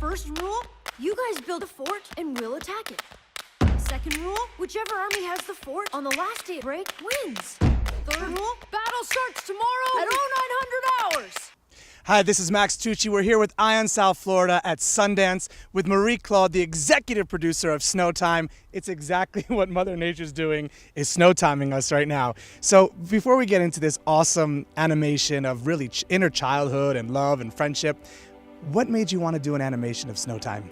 First rule, you guys build a fort and we'll attack it. Second rule, whichever army has the fort on the last day of break wins. Third rule, battle starts tomorrow at 0900 hours. Hi, this is Max Tucci. We're here with Ion, South Florida at Sundance with Marie-Claude, the executive producer of Snowtime. It's exactly what Mother Nature's doing, is snowtiming us right now. So before we get into this awesome animation of really inner childhood and love and friendship, what made you want to do an animation of Snowtime?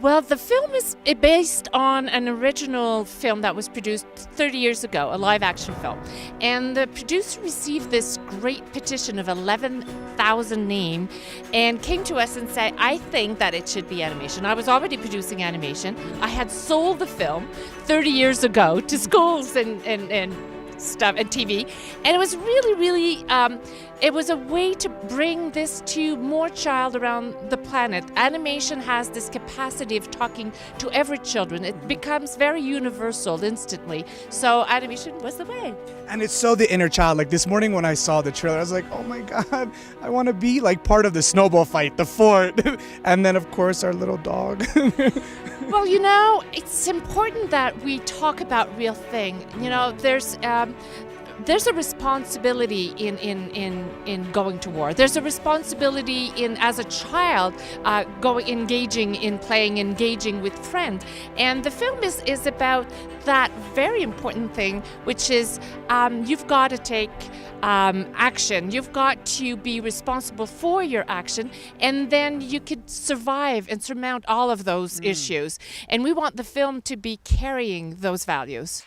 Well, the film is based on an original film that was produced 30 years ago, a live-action film. And the producer received this great petition of 11,000 names and came to us and said, I think that it should be animation. I was already producing animation. I had sold the film 30 years ago to schools and stuff and TV, and it was really it was a way to bring this to more child around the planet. Animation has this capacity of talking to every children. It becomes very universal instantly, so animation was the way. And it's so the inner child. Like this morning when I saw the trailer, I was like, oh my God, I want to be like part of the snowball fight, the fort. And then of course our little dog. Well, you know, it's important that we talk about real thing. You know, there's a responsibility in going to war. There's a responsibility in, as a child, engaging in playing, engaging with friends. And the film is about that very important thing, which is you've got to take action. You've got to be responsible for your action, and then you could survive and surmount all of those issues. And we want the film to be carrying those values.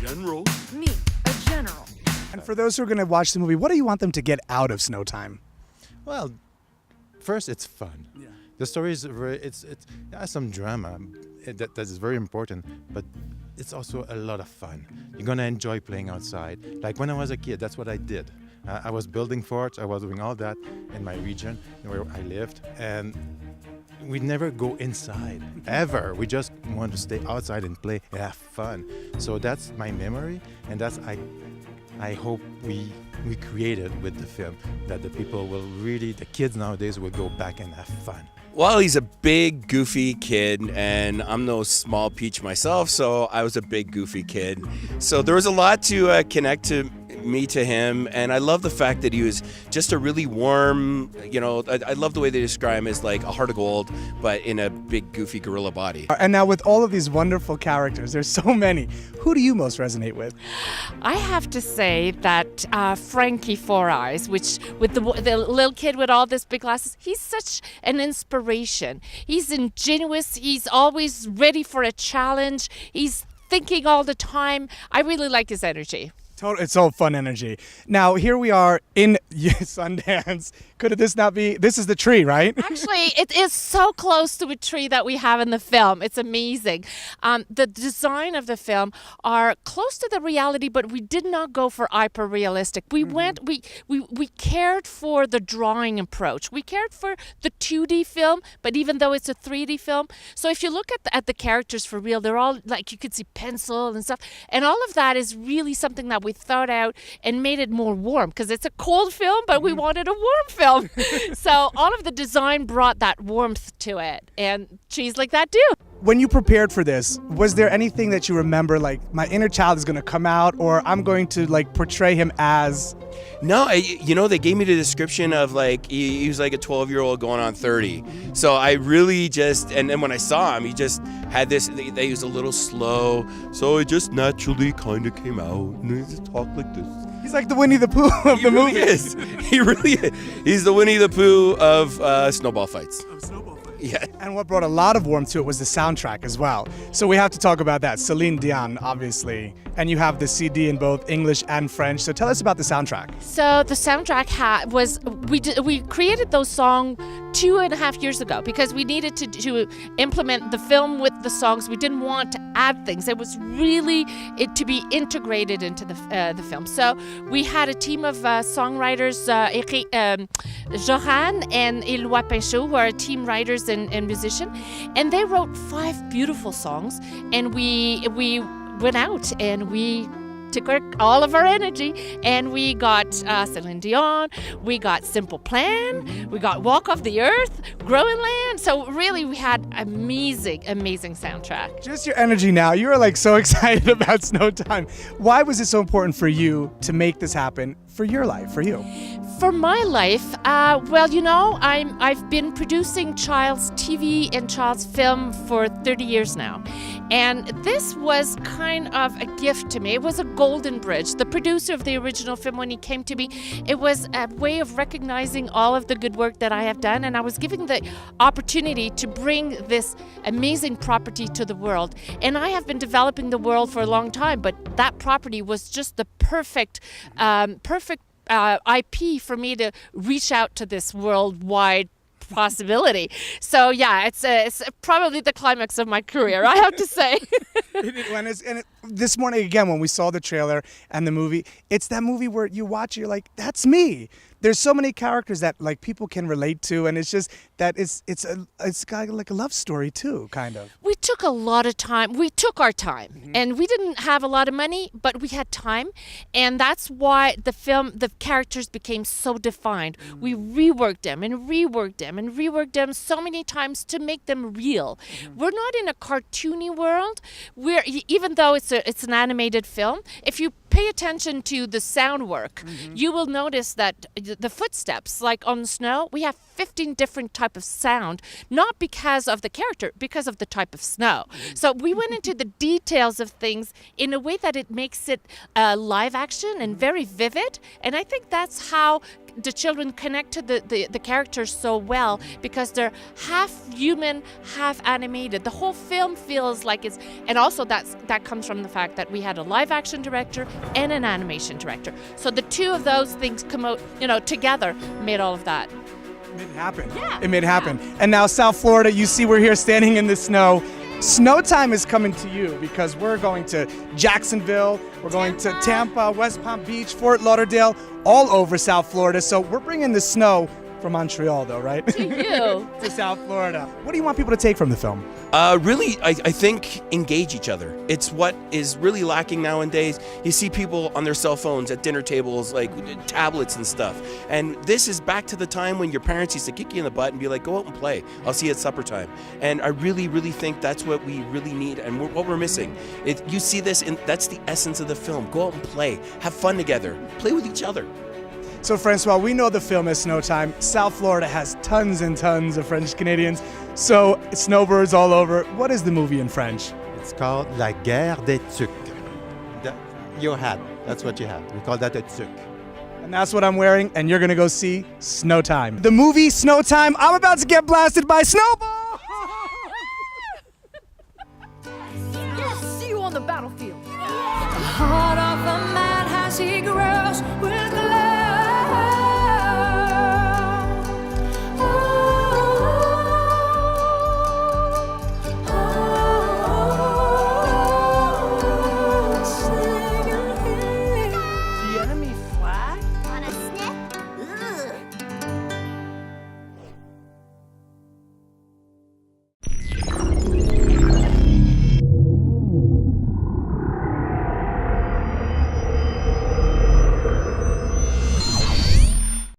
General. Me, a general. And for those who are going to watch the movie, what do you want them to get out of Snowtime? Well, first it's fun. Yeah. The story is it has some drama that is very important, but it's also a lot of fun. You're gonna enjoy playing outside. Like when I was a kid, that's what I did. I was building forts. I was doing all that in my region where I lived, and we never go inside ever. We just want to stay outside and play and have fun. So that's my memory, and that's I hope we created with the film, that the people will really, the kids nowadays will go back and have fun. Well, he's a big, goofy kid, and I'm no small peach myself, so I was a big, goofy kid. So there was a lot to connect to me to him, and I love the fact that he was just a really warm, you know, I love the way they describe him as like a heart of gold, but in a big, goofy gorilla body. And now with all of these wonderful characters, there's so many, who do you most resonate with? I have to say that Frankie Four Eyes, which with the little kid with all this big glasses, he's such an inspiration. He's ingenuous. He's always ready for a challenge. He's thinking all the time. I really like his energy. It's all fun energy. Now, here we are in Sundance. Could this not be, this is the tree, right? Actually, it is so close to a tree that we have in the film. It's amazing. The design of the film are close to the reality, but we did not go for hyper-realistic. We cared for the drawing approach. We cared for the 2D film, but even though it's a 3D film. So if you look at the characters for real, they're all, like, you could see pencil and stuff. And all of that is really something that we thought out and made it more warm, because it's a cold film, but we wanted a warm film. So all of the design brought that warmth to it, and trees like that do. When you prepared for this, was there anything that you remember, like, my inner child is going to come out, or I'm going to, like, portray him as? No, you know, they gave me the description of, like, he was like a 12-year-old going on 30. So I really just, and then when I saw him, he just had this, he was a little slow, so it just naturally kind of came out, and he just talked like this. He's like the Winnie the Pooh of the movie. He really is. He's the Winnie the Pooh of snowball fights. Yeah. And what brought a lot of warmth to it was the soundtrack as well. So we have to talk about that. Celine Dion, obviously. And you have the CD in both English and French. So tell us about the soundtrack. So the soundtrack we created those songs 2.5 years ago because we needed to implement the film with the songs. We didn't want to add things. It was really to be integrated into the film. So we had a team of songwriters, Johan and Éloi Pinchot, who are team writers and musicians, and they wrote 5 beautiful songs, and we went out and we took all of our energy, and we got Celine Dion, we got Simple Plan, we got Walk Off the Earth, Growing Land. So really, we had amazing soundtrack. Just your energy now. You are like so excited about Snowtime. Why was it so important for you to make this happen for your life, for you? For my life, well, you know, I've been producing child's TV and child's film for 30 years now. And this was kind of a gift to me. It was a golden bridge. The producer of the original film, when he came to me, it was a way of recognizing all of the good work that I have done. And I was given the opportunity to bring this amazing property to the world. And I have been developing the world for a long time, but that property was just the perfect IP for me to reach out to this worldwide possibility. So yeah, it's probably the climax of my career, I have to say. This morning again, when we saw the trailer and the movie, it's that movie where you watch it, you're like, that's me. There's so many characters that like people can relate to, and it's just that it's got like a love story too, kind of. We took a lot of time. We took our time, and we didn't have a lot of money, but we had time, and that's why the characters became so defined. We reworked them and reworked them and reworked them so many times to make them real. We're not in a cartoony world. Even though it's an animated film, if you pay attention to the sound work, you will notice that the footsteps, like on snow, we have 15 different type of sound, not because of the character, because of the type of snow. So we went into the details of things in a way that it makes it live action and very vivid. And I think that's how the children connect to the characters so well, because they're half human, half animated. The whole film feels like it's, and also that comes from the fact that we had a live action director and an animation director. So the two of those things come out, together, made all of that. It made it happen. Yeah. It made it happen. And now South Florida, you see we're here standing in the snow. Snowtime is coming to you because we're going to Jacksonville, we're going to Tampa, West Palm Beach, Fort Lauderdale, all over South Florida. So we're bringing the snow from Montreal, though, right? To you. To South Florida. What do you want people to take from the film? Really, I think engage each other. It's what is really lacking nowadays. You see people on their cell phones at dinner tables, like tablets and stuff. And this is back to the time when your parents used to kick you in the butt and be like, go out and play. I'll see you at supper time. And I really, really think that's what we really need and what we're missing. You see this, and that's the essence of the film. Go out and play. Have fun together. Play with each other. So, Francois, we know the film is Snowtime. South Florida has tons and tons of French Canadians, so snowbirds all over. What is the movie in French? It's called La Guerre des Tucs. Your hat, that's what you have. We call that a tuc. And that's what I'm wearing, and you're going to go see Snowtime. The movie Snowtime, I'm about to get blasted by Snowball! Yes, see you on the battlefield. The heart of a man as he grows.